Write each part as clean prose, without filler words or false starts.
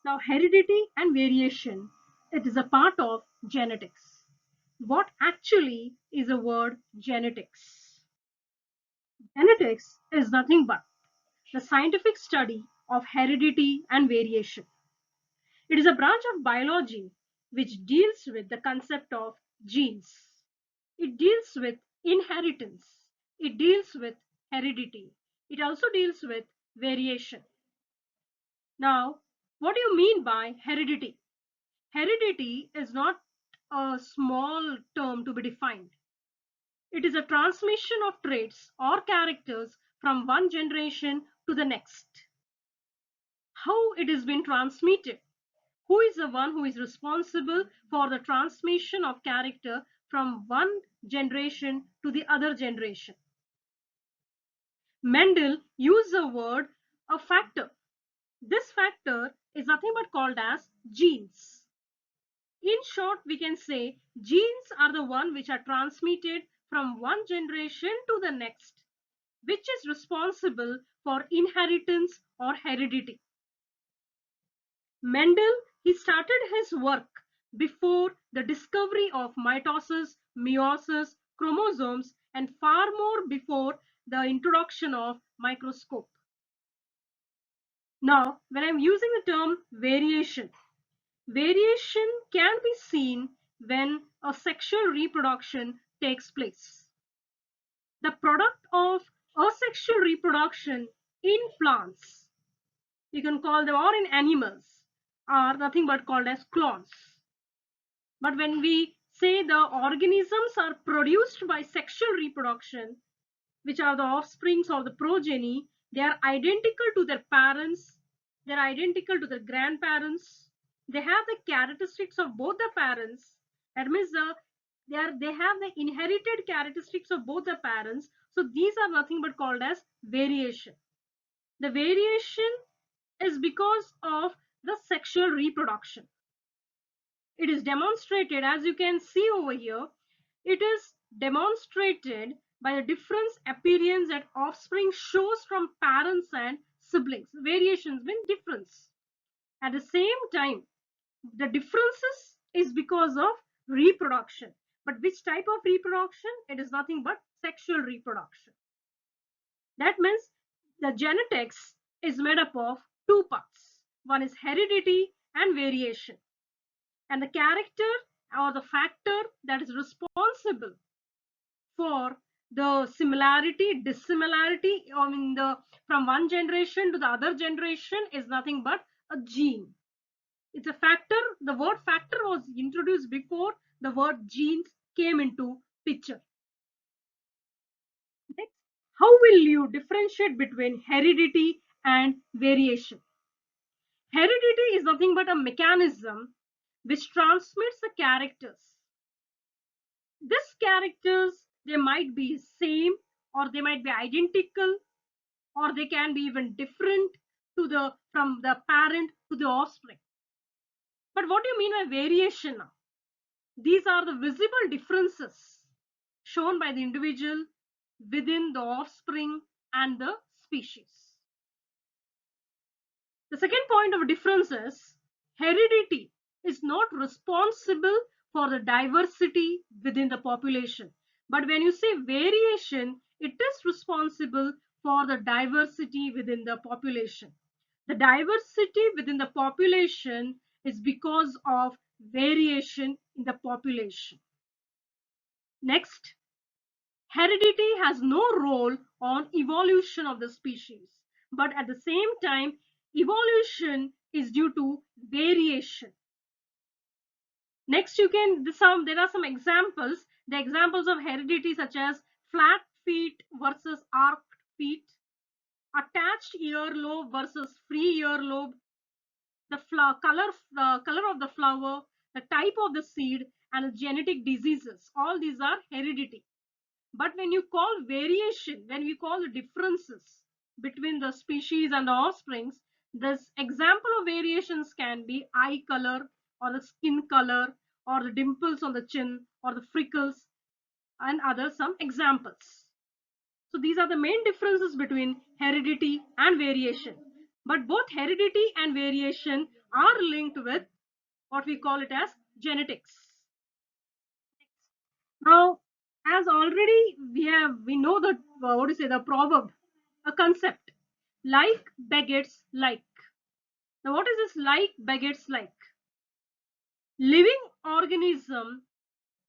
Now, heredity and variation, it is a part of genetics. What actually is the word genetics? Genetics is nothing but the scientific study of heredity and variation. It is a branch of biology which deals with the concept of genes. It deals with inheritance. It deals with heredity. It also deals with variation. Now, what do you mean by heredity? Heredity is not a small term to be defined. It is a transmission of traits or characters from one generation to the next. How it has been transmitted? Who is the one who is responsible for the transmission of character from one generation to the other generation? Mendel used the word a factor. This factor is nothing but called as genes. In short, we can say genes are the one which are transmitted from one generation to the next, which is responsible for inheritance or heredity. Mendel, he started his work before the discovery of mitosis, meiosis, chromosomes, and far more before the introduction of microscope. Now, when I'm using the term variation, variation can be seen when a sexual reproduction takes place. The product of asexual reproduction in plants, you can call them, or in animals, are nothing but called as clones. But when we say the organisms are produced by sexual reproduction, which are the offsprings or the progeny, they are identical to their parents, they are identical to their grandparents, they have the characteristics of both the parents. That means they have the inherited characteristics of both the parents. So these are nothing but called as variation. The variation is because of the sexual reproduction. It is demonstrated, as you can see over here, it is demonstrated by the difference appearance that offspring shows from parents and siblings. Variations mean difference. At the same time, the differences is because of reproduction. But which type of reproduction? It is nothing but sexual reproduction. That means the genetics is made up of two parts. One is heredity and variation. And the character or the factor that is responsible for the similarity, dissimilarity, from one generation to the other generation is nothing but a gene. It's a factor. The word factor was introduced before the word genes came into picture. Next, how will you differentiate between heredity and variation? Heredity is nothing but a mechanism which transmits the characters. These characters, they might be same, or they might be identical, or they can be even different from the parent to the offspring. But what do you mean by variation now? These are the visible differences shown by the individual within the offspring and the species. The second point of difference is heredity is not responsible for the diversity within the population. But when you say variation, it is responsible for the diversity within the population. The diversity within the population is because of variation in the population. Next, heredity has no role on evolution of the species, but at the same time, evolution is due to variation. Next, there are some examples. The examples of heredity such as flat feet versus arched feet, attached earlobe versus free earlobe, the color of the flower, the type of the seed, and the genetic diseases. All these are heredity. But when you call variation, when we call the differences between the species and the offsprings, this example of variations can be eye color or the skin color or the dimples on the chin or the freckles and other some examples. So these are the main differences between heredity and variation. But both heredity and variation are linked with what we call it as genetics. Now, as already we know the what do you say, the proverb, a concept, like begets like. Now, what is this like begets like? Living organism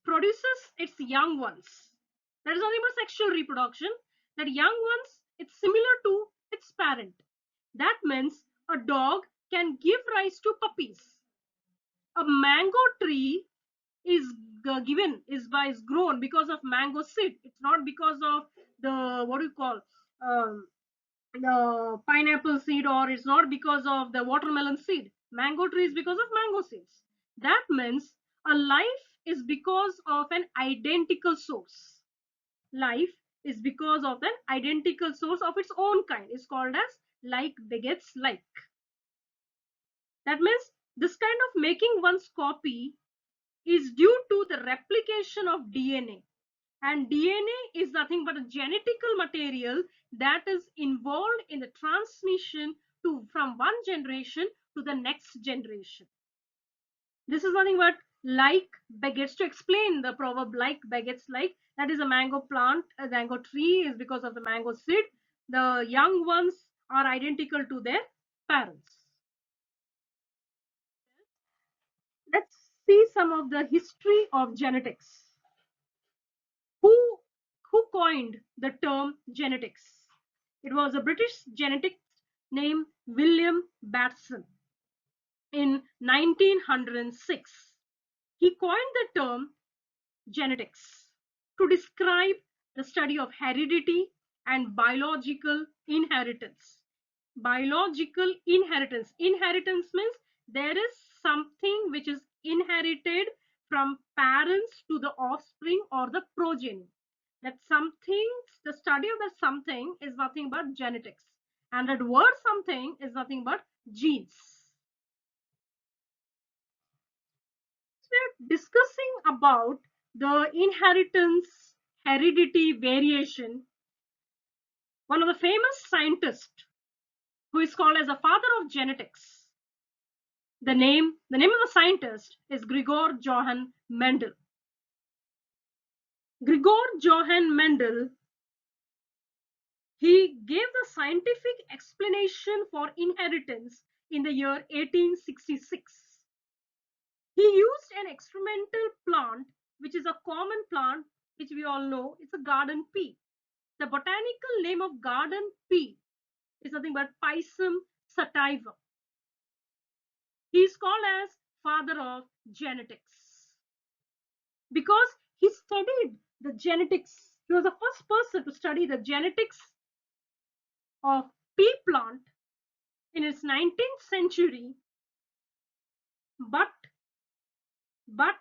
produces its young ones. That is nothing but sexual reproduction. That young ones, it's similar to its parent. That means a dog can give rise to puppies. A mango tree is given is grown because of mango seed. It's not because of the what do you call um, the pineapple seed, or it's not because of the watermelon seed. Mango tree is because of mango seeds. That means a life is because of an identical source. Life is because of an identical source of its own kind. It's called as like begets like. That means this kind of making one's copy is due to the replication of DNA. And DNA is nothing but a genetical material that is involved in the transmission from one generation to the next generation. This is nothing but like begets. To explain the proverb like begets like, that is a mango plant, a mango tree is because of the mango seed. The young ones are identical to their parents. Let's see some of the history of genetics. Who who coined the term genetics? It was a British geneticist named William Batson in 1906. He coined the term genetics to describe the study of heredity and biological inheritance. Biological inheritance. Inheritance means there is something which is inherited from parents to the offspring or the progeny. That something, the study of that something is nothing but genetics. And that word something is nothing but genes. So we're discussing about the inheritance, heredity, variation. One of the famous scientists who is called as the father of genetics, the name of the scientist is Gregor Johann Mendel. Gregor Johann Mendel, he gave the scientific explanation for inheritance in the year 1866. He used an experimental plant, which is a common plant, which we all know, it's a garden pea. The botanical name of garden pea is nothing but Pisum sativa. He is called as father of genetics because he studied the genetics. He was the first person to study the genetics of pea plant in its 19th century. But but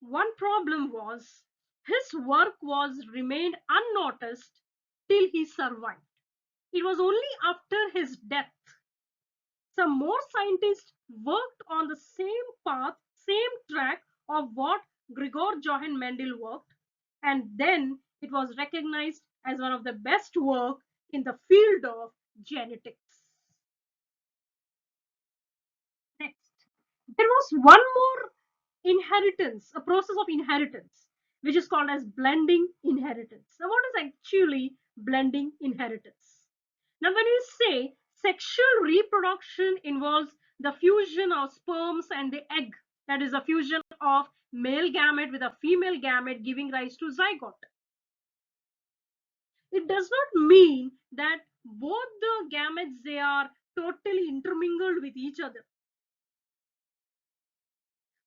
one problem was his work was remained unnoticed till he survived. It was only after his death some more scientists worked on the same path, same track of what Gregor Johann Mendel worked, and then it was recognized as one of the best work in the field of genetics. Next, there was one more inheritance, a process of inheritance, which is called as blending inheritance. Now, what is actually blending inheritance? Now, when we say sexual reproduction involves the fusion of sperms and the egg, that is a fusion of male gamete with a female gamete giving rise to zygote. It does not mean that both the gametes they are totally intermingled with each other.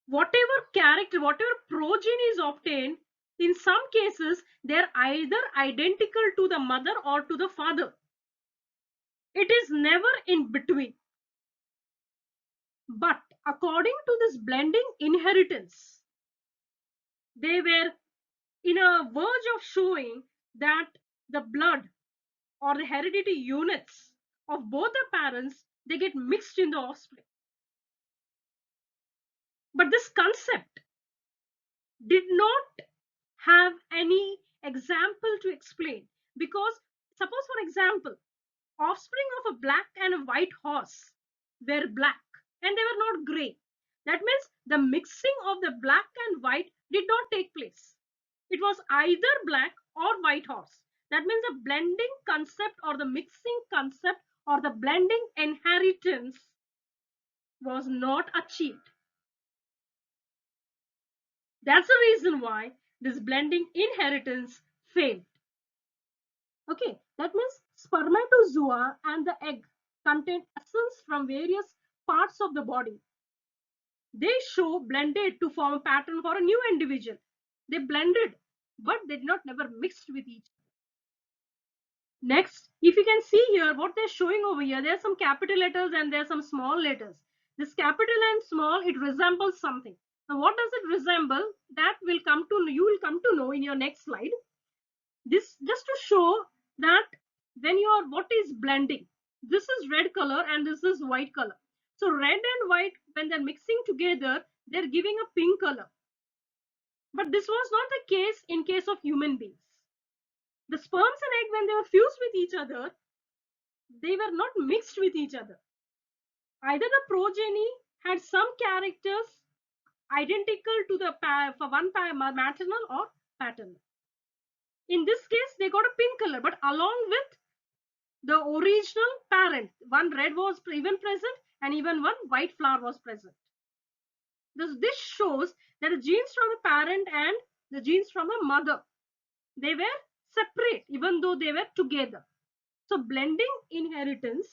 Whatever character, whatever progeny is obtained, in some cases they're either identical to the mother or to the father. It is never in between. But according to this blending inheritance, they were in a verge of showing that the blood or the heredity units of both the parents they get mixed in the offspring. But this concept did not have any example to explain, because suppose for example offspring of a black and a white horse were black, and they were not gray. That means the mixing of the black and white did not take place. It was either black or white horse. That means the blending concept or the mixing concept or the blending inheritance was not achieved. That's the reason why this blending inheritance failed. Okay, that means spermatozoa and the egg contain essence from various parts of the body. They show blended to form a pattern for a new individual. They blended, but they did not never mixed with each other. Next, if you can see here what they're showing over here, there are some capital letters and there are some small letters. This capital and small, it resembles something. Now, what does it resemble? That will come to you will come to know in your next slide. This just to show that when you are what is blending, this is red color and this is white color. So red and white, when they're mixing together, they're giving a pink color. But this was not the case in case of human beings. The sperms and egg, when they were fused with each other, they were not mixed with each other. Either the progeny had some characters identical to the for one maternal or paternal. In this case, they got a pink color, but along with the original parent, one red was even present and even one white flower was present. This shows that the genes from the parent and the genes from the mother, they were separate even though they were together. So blending inheritance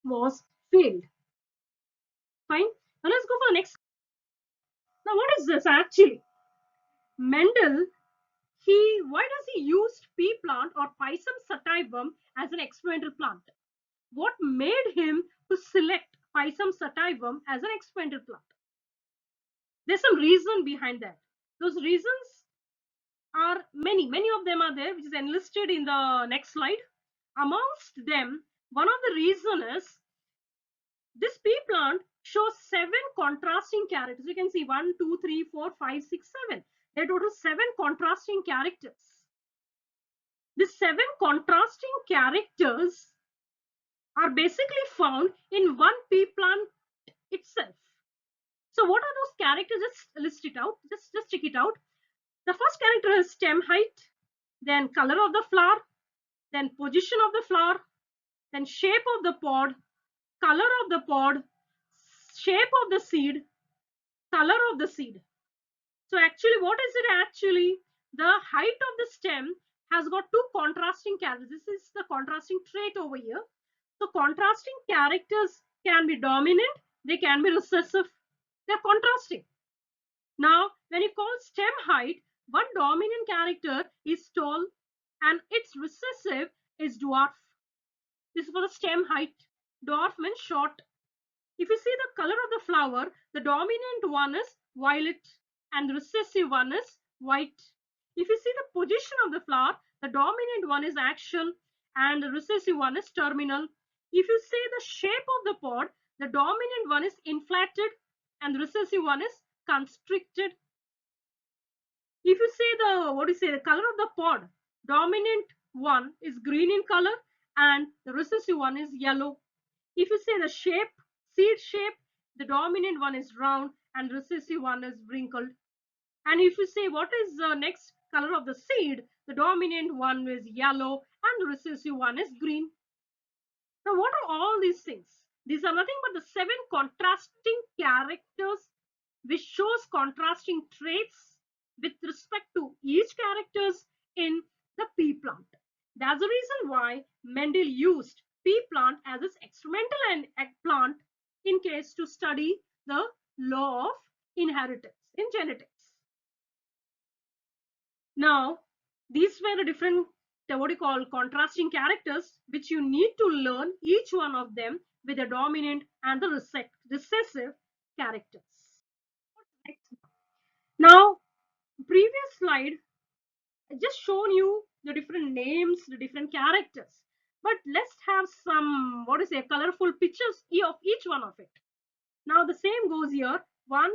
was failed. Fine. Now let's go for the next. Now what is this actually? Mendel, why does he use pea plant or Pisum sativum as an experimental plant? What made him to select Pisum sativum as an experimental plant? There's some reason behind that. Those reasons are many of them are there, which is enlisted in the next slide. Amongst them, one of the reason is this pea plant shows 7 contrasting characters. You can see 1, 2, 3, 4, 5, 6, 7. There are total 7 contrasting characters. The 7 contrasting characters are basically found in one pea plant itself. So what are those characters? Just list it out. Just check it out. The first character is stem height, then color of the flower, then position of the flower, then shape of the pod, color of the pod, shape of the seed, color of the seed. So actually, what is it actually? The height of the stem has got 2 contrasting characters. This is the contrasting trait over here. So contrasting characters can be dominant, they can be recessive. They're contrasting. Now, when you call stem height, one dominant character is tall and its recessive is dwarf. This is for the stem height. Dwarf means short. If you see the color of the flower, the dominant one is violet and the recessive one is white. If you see the position of the flower, the dominant one is axial and the recessive one is terminal. If you see the shape of the pod, the dominant one is inflated and the recessive one is constricted. If you see the color of the pod, dominant one is green in color and the recessive one is yellow. If you say the shape, seed shape, the dominant one is round and recessive one is wrinkled. And if you say what is the next color of the seed, the dominant one is yellow and the recessive one is green. Now what are all these things? These are nothing but the 7 contrasting characters which shows contrasting traits with respect to each characters in the pea plant. That's the reason why Mendel used pea plant as its experimental plant in case to study the law of inheritance in genetics. Now, these were the different what you call contrasting characters which you need to learn each one of them with the dominant and the recessive characters. Now, previous slide I just shown you the different names, the different characters, but let's have some colorful pictures of each one of it. Now the same goes here. One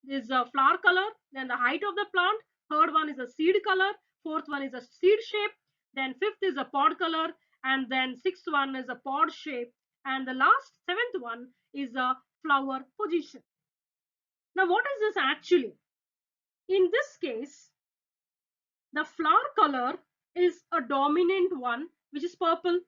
is a flower color, then the height of the plant, third one is a seed color, fourth one is a seed shape, then fifth is a pod color, and then sixth one is a pod shape, and the last seventh one is a flower position. Now what is this actually? In this case, the flower color is a dominant one, which is purple.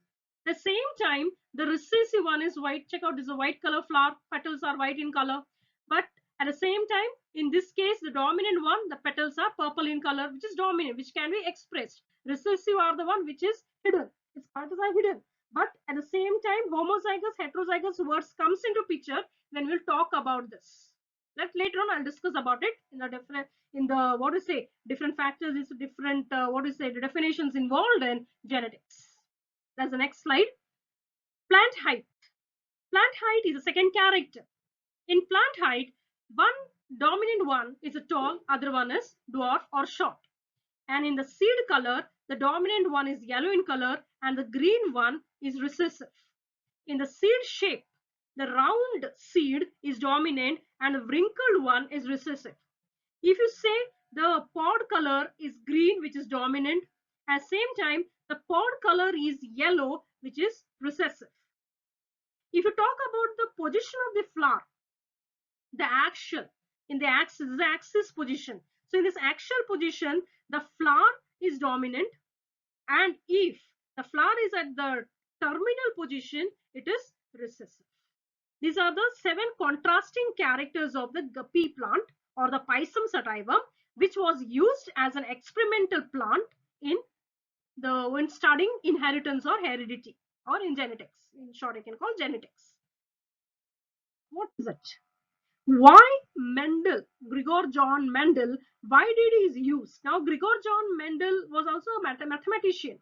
At the same time, the recessive one is white. Check out, this is a white color flower. Petals are white in color. But at the same time, in this case, the dominant one, the petals are purple in color, which is dominant, which can be expressed. Recessive are the one which is hidden. Its petals are hidden. But at the same time, homozygous, heterozygous words comes into picture when we'll talk about this. That later on I'll discuss about it in the different, in the what to say, different factors, is different what to say, the definitions involved in genetics. That's the next slide. Plant height. Plant height is the second character. In plant height, one dominant one is a tall, other one is dwarf or short. And in the seed color, the dominant one is yellow in color and the green one is recessive. In the seed shape, the round seed is dominant and the wrinkled one is recessive. If you say the pod color is green, which is dominant, at the same time, the pod color is yellow, which is recessive. If you talk about the position of the flower, the axial, in the axis position. So in this axial position, the flower is dominant, and if the flower is at the terminal position, it is recessive. These are the 7 contrasting characters of the pea plant or the Pisum sativum, which was used as an experimental plant in when studying inheritance or heredity, or in genetics. In short, I can call genetics. What is it? Why Mendel, Gregor John Mendel, why did he use? Now, Gregor John Mendel was also a mathematician.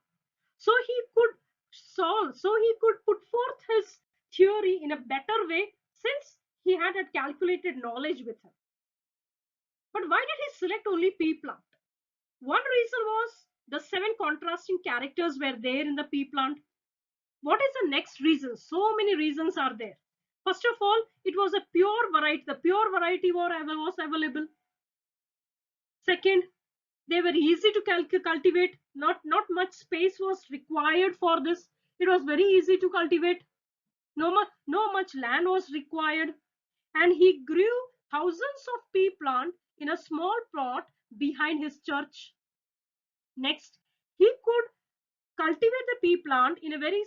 So he could solve, so he could put forth his theory in a better way since he had a calculated knowledge with him. But why did he select only pea plant? One reason was the 7 contrasting characters were there in the pea plant. What is the next reason? So many reasons are there. First of all, it was a pure variety. The pure variety was available. Second, they were easy to cultivate. Not much space was required for this. It was very easy to cultivate. No much land was required. And he grew thousands of pea plant in a small plot behind his church. Next, he could cultivate the pea plant in a very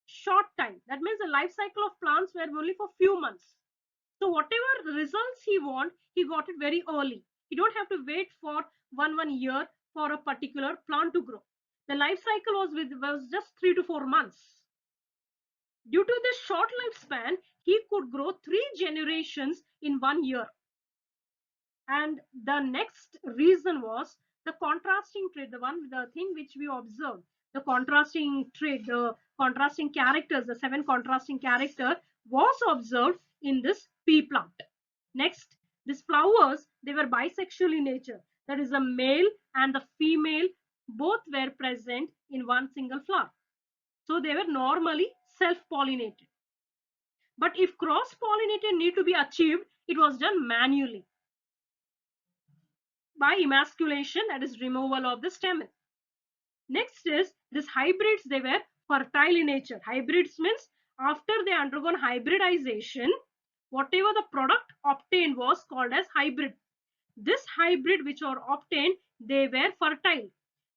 short time. That means the life cycle of plants were only for few months. So whatever results he want, he got it very early. You don't have to wait for one year for a particular plant to grow. The life cycle was just 3 to 4 months. Due to this short lifespan, he could grow 3 generations in 1 year. And the next reason was the contrasting trait, the thing which we observed, the contrasting trait, the contrasting characters, the 7 contrasting character was observed in this pea plant. Next, these flowers, they were bisexual in nature. That is, the male and the female both were present in one single flower. So they were normally self-pollinated. But if cross-pollination need to be achieved, it was done manually by emasculation, that is removal of the stamen. Next is these hybrids, they were fertile in nature. Hybrids means after they undergone hybridization, whatever the product obtained was called as hybrid. This hybrid which are obtained, they were fertile.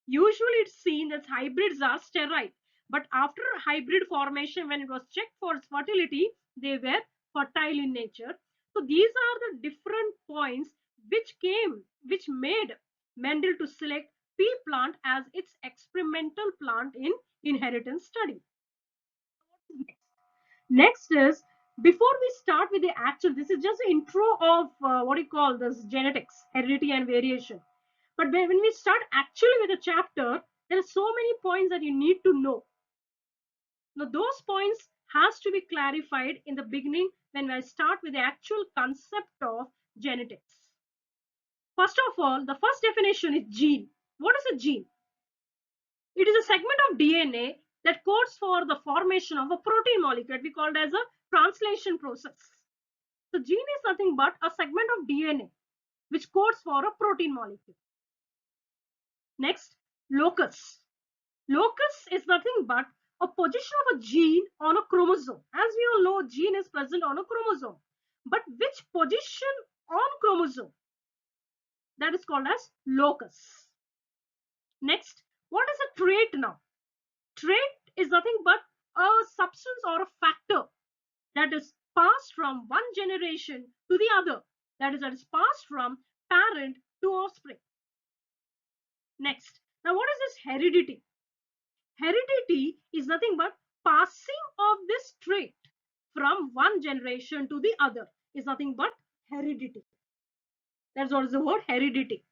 Usually it's seen that hybrids are sterile, but after hybrid formation, when it was checked for its fertility, they were fertile in nature. So these are the different points which made Mendel to select pea plant as its experimental plant in inheritance study. Next is, before we start with the actual, this is just the intro of what you call this genetics, heredity and variation. But when we start actually with the chapter, there are so many points that you need to know. Now those points has to be clarified in the beginning when I start with the actual concept of genetics. First of all, the first definition is gene. What is a gene? It is a segment of DNA that codes for the formation of a protein molecule that we called as a translation process. So gene is nothing but a segment of DNA which codes for a protein molecule. Next, locus. Locus is nothing but a position of a gene on a chromosome. As we all know, gene is present on a chromosome. But which position on chromosome? That is called as locus. Next, what is a trait now? Trait is nothing but a substance or a factor that is passed from one generation to the other. That is passed from parent to offspring. Next, now what is this heredity? Heredity is nothing but passing of this trait from one generation to the other is nothing but heredity. That's what is the word heredity.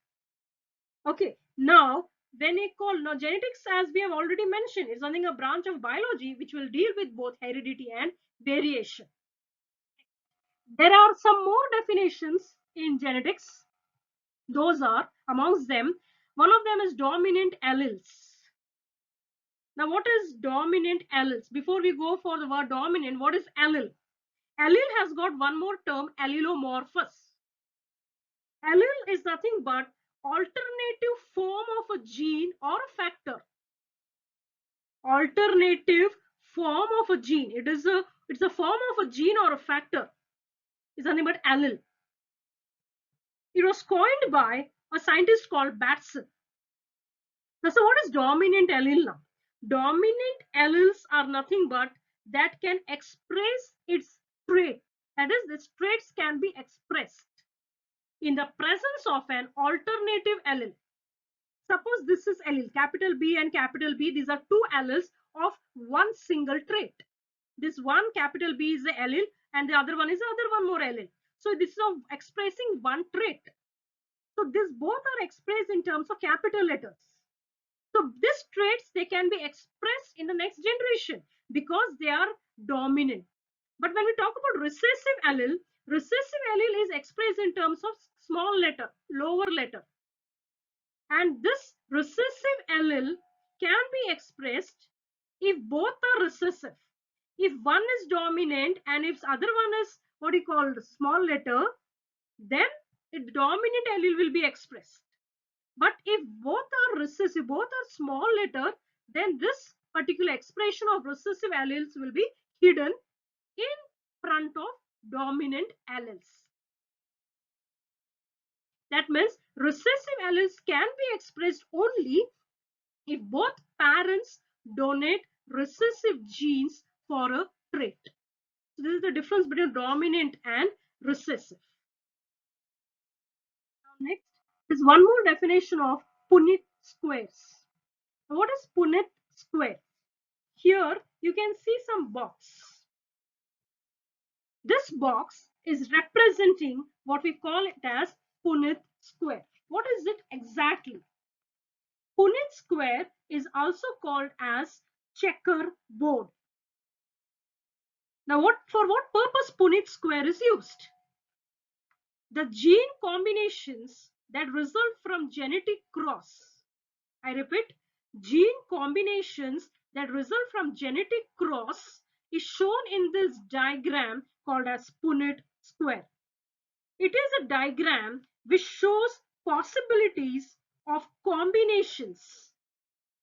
Okay, now when we call now genetics, as we have already mentioned, is something a branch of biology which will deal with both heredity and variation. There are some more definitions in genetics. Those are amongst them. One of them is dominant alleles. Now, what is dominant alleles? Before we go for the word dominant, what is allele? Allele has got one more term, allelomorphous. Allele is nothing but alternative form of a gene or a factor. Alternative form of a gene. It's a form of a gene or a factor. It's nothing but allele. It was coined by a scientist called Batson. Now, so what is dominant allele now? Dominant alleles are nothing but that can express its trait. That is, these traits can be expressed in the presence of an alternative allele. Suppose this is allele, capital B and capital B. These are two alleles of one single trait. This one capital B is the allele and the other one is the other one more allele. So this is of expressing one trait. So these both are expressed in terms of capital letters. So these traits, they can be expressed in the next generation because they are dominant. But when we talk about recessive allele is expressed in terms of small letter, lower letter. And this recessive allele can be expressed if both are recessive. If one is dominant and if other one is what you call small letter, then the dominant allele will be expressed. But if both are recessive, both are small letter, then this particular expression of recessive alleles will be hidden in front of dominant alleles. That means recessive alleles can be expressed only if both parents donate recessive genes for a trait. So this is the difference between dominant and recessive. Now next is one more definition of Punnett squares. Now what is Punnett square? Here you can see some box. This box is representing what we call it as Punnett square. What is it exactly? Punnett square is also called as checker board. Now for what purpose Punnett square is used? The gene combinations that result from genetic cross. I repeat, gene combinations that result from genetic cross is shown in this diagram called as Punnett square. It is a diagram which shows possibilities of combinations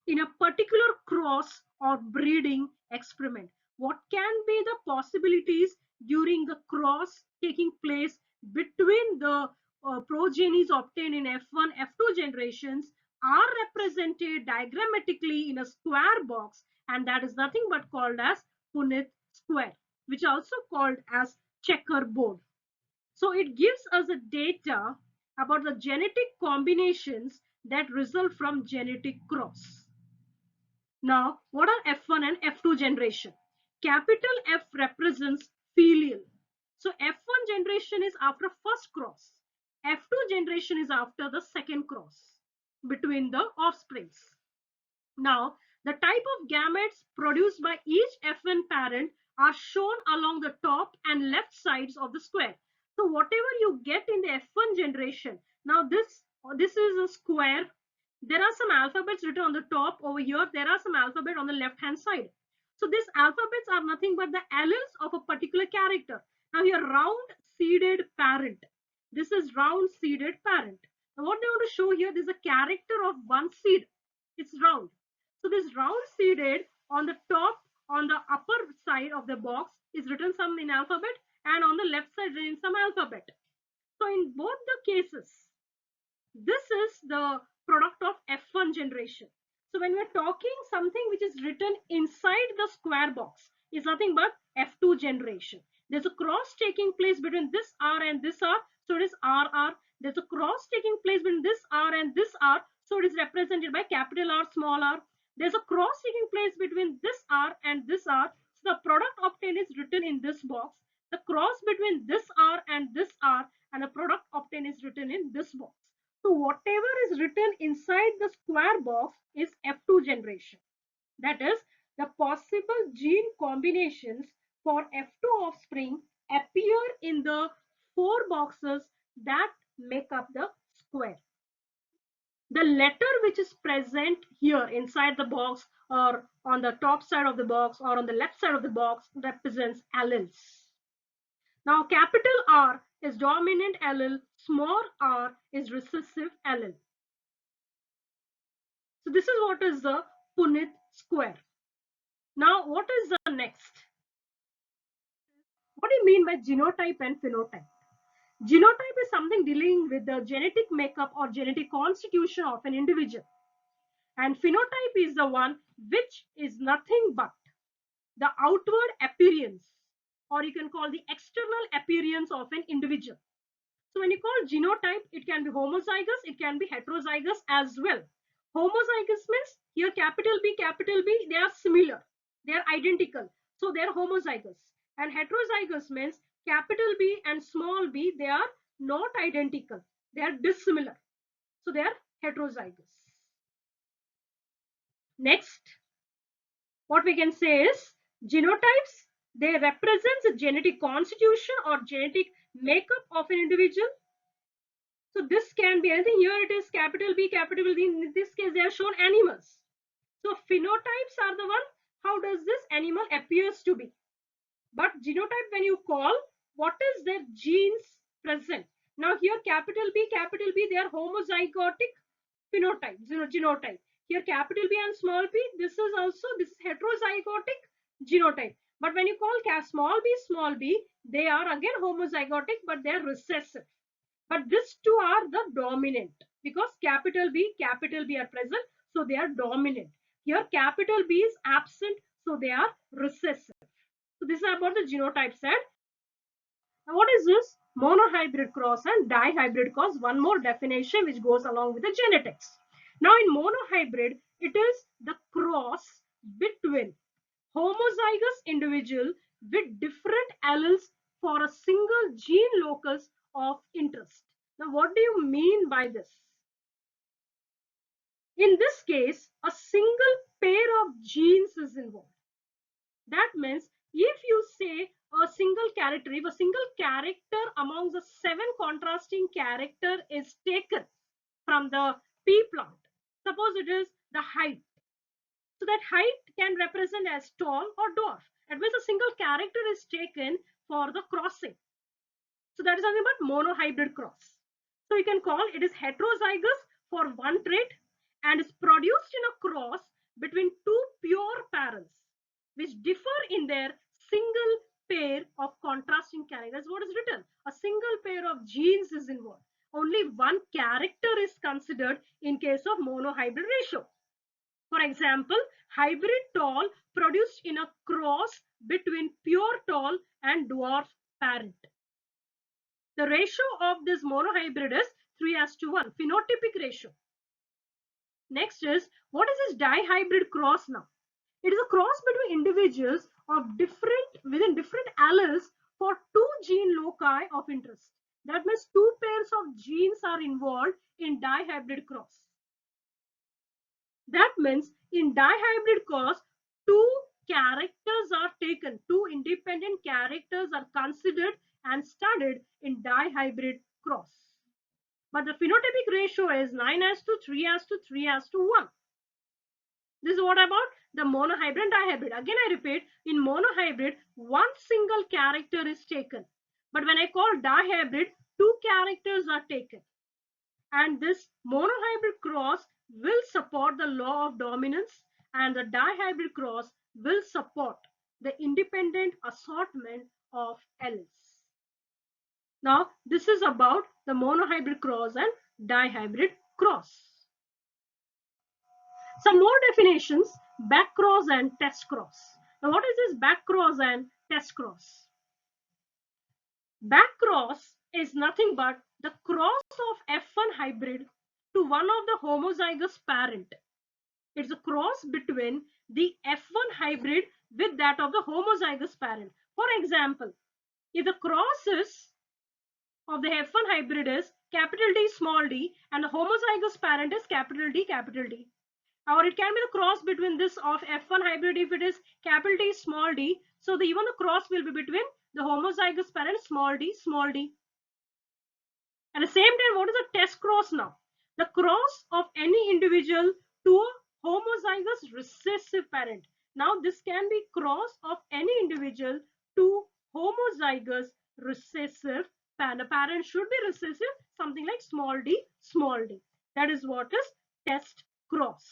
in a particular cross or breeding experiment. What can be the possibilities during the cross taking place between the progenies obtained in F1, F2 generations are represented diagrammatically in a square box, and that is nothing but called as Punnett square, which is also called as checkerboard. So it gives us a data about the genetic combinations that result from genetic cross. Now, what are F1 and F2 generation? Capital F represents filial. So F1 generation is after first cross. F2 generation is after the second cross between the offsprings. Now, the type of gametes produced by each F1 parent are shown along the top and left sides of the square. So whatever you get in the F1 generation, now this is a square. There are some alphabets written on the top. Over here there are some alphabet on the left hand side. So these alphabets are nothing but the alleles of a particular character. Now here round seeded parent. This is round seeded parent. Now what they want to show here, this is a character of one seed. It's round. So this round seeded on the top, on the upper side of the box is written some in alphabet, and on the left side in some alphabet. So in both the cases, this is the product of F1 generation. So when we're talking something which is written inside the square box is nothing but F2 generation. There's a cross taking place between this R and this R, so it is RR. There's a cross taking place between this R and this R, so it is represented by capital R, small r. There's a cross taking place between this R and this R, so the product obtained is written in this box. The cross between this R and this R and the product obtained is written in this box. So whatever is written inside the square box is F2 generation. That is, the possible gene combinations for F2 offspring appear in the 4 boxes that make up the square. The letter which is present here inside the box or on the top side of the box or on the left side of the box represents alleles. Now capital R is dominant allele, small r is recessive allele. So this is what is the Punnett square. Now what is the next? What do you mean by genotype and phenotype? Genotype is something dealing with the genetic makeup or genetic constitution of an individual. And phenotype is the one which is nothing but the outward appearance, or you can call the external appearance of an individual. So when you call genotype, it can be homozygous, it can be heterozygous as well. Homozygous means here capital B, they are similar, they are identical, so they are homozygous. And heterozygous means capital B and small b, they are not identical, they are dissimilar, so they are heterozygous. Next, what we can say is genotypes, they represent the genetic constitution or genetic makeup of an individual. So this can be anything. Here it is capital B, capital B. In this case, they are shown animals. So phenotypes are the one, how does this animal appears to be. But genotype, when you call, what is their genes present. Now here capital B, they are homozygotic phenotype, genotype. Here capital B and small p, this is heterozygotic genotype. But when you call small b, they are again homozygotic, but they are recessive. But these two are the dominant because capital B are present, so they are dominant. Here capital B is absent, so they are recessive. So this is about the genotype side. Now what is this? Monohybrid cross and dihybrid cross. One more definition which goes along with the genetics. Now in monohybrid, it is the cross between homozygous individual with different alleles for a single gene locus of interest. Now what do you mean by this? In this case, a single pair of genes is involved. That means if you say a single character, if a single character among the 7 contrasting character is taken from the pea plant, suppose it is the height. So that height can represent as tall or dwarf. That means a single character is taken for the crossing. So that is nothing but monohybrid cross. So you can call it is heterozygous for one trait and is produced in a cross between 2 pure parents which differ in their single pair of contrasting characters. What is written? A single pair of genes is involved. Only one character is considered in case of monohybrid ratio. For example, hybrid tall produced in a cross between pure tall and dwarf parent. The ratio of this monohybrid is 3:1, phenotypic ratio. Next is, what is this dihybrid cross now? It is a cross between individuals of within different alleles for 2 gene loci of interest. That means 2 pairs of genes are involved in dihybrid cross. That means in dihybrid cross, 2 characters are taken, 2 independent characters are considered and studied in dihybrid cross. But the phenotypic ratio is 9:3:3:1. This is what about the monohybrid and dihybrid. Again, I repeat, in monohybrid, one single character is taken. But when I call dihybrid, 2 characters are taken. And this monohybrid cross will support the law of dominance and the dihybrid cross will support the independent assortment of alleles. Now, this is about the monohybrid cross and dihybrid cross. Some more definitions: back cross and test cross. Now, what is this back cross and test cross? Back cross is nothing but the cross of F1 hybrid to one of the homozygous parent. It's a cross between the F1 hybrid with that of the homozygous parent. For example, if the crosses of the F1 hybrid is capital D small d and the homozygous parent is capital D capital D, or it can be the cross between this of F1 hybrid if it is capital D small d, so even the cross will be between the homozygous parent small d small d. At the same time, what is a test cross now? The cross of any individual to a homozygous recessive parent. Now this can be cross of any individual to homozygous recessive parent. The parent should be recessive, something like small d, small d. That is what is test cross.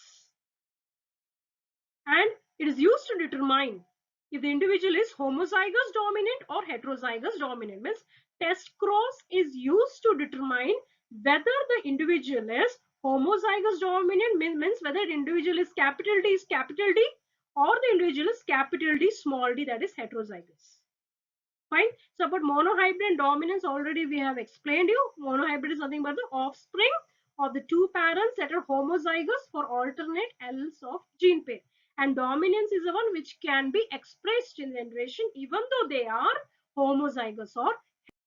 And it is used to determine if the individual is homozygous dominant or heterozygous dominant. Means test cross is used to determine whether the individual is homozygous dominant, means whether the individual is capital D or the individual is capital D small d, that is heterozygous. Fine. So about monohybrid and dominance already we have explained you. Monohybrid is nothing but the offspring of the two parents that are homozygous for alternate alleles of gene pair. And dominance is the one which can be expressed in generation even though they are homozygous or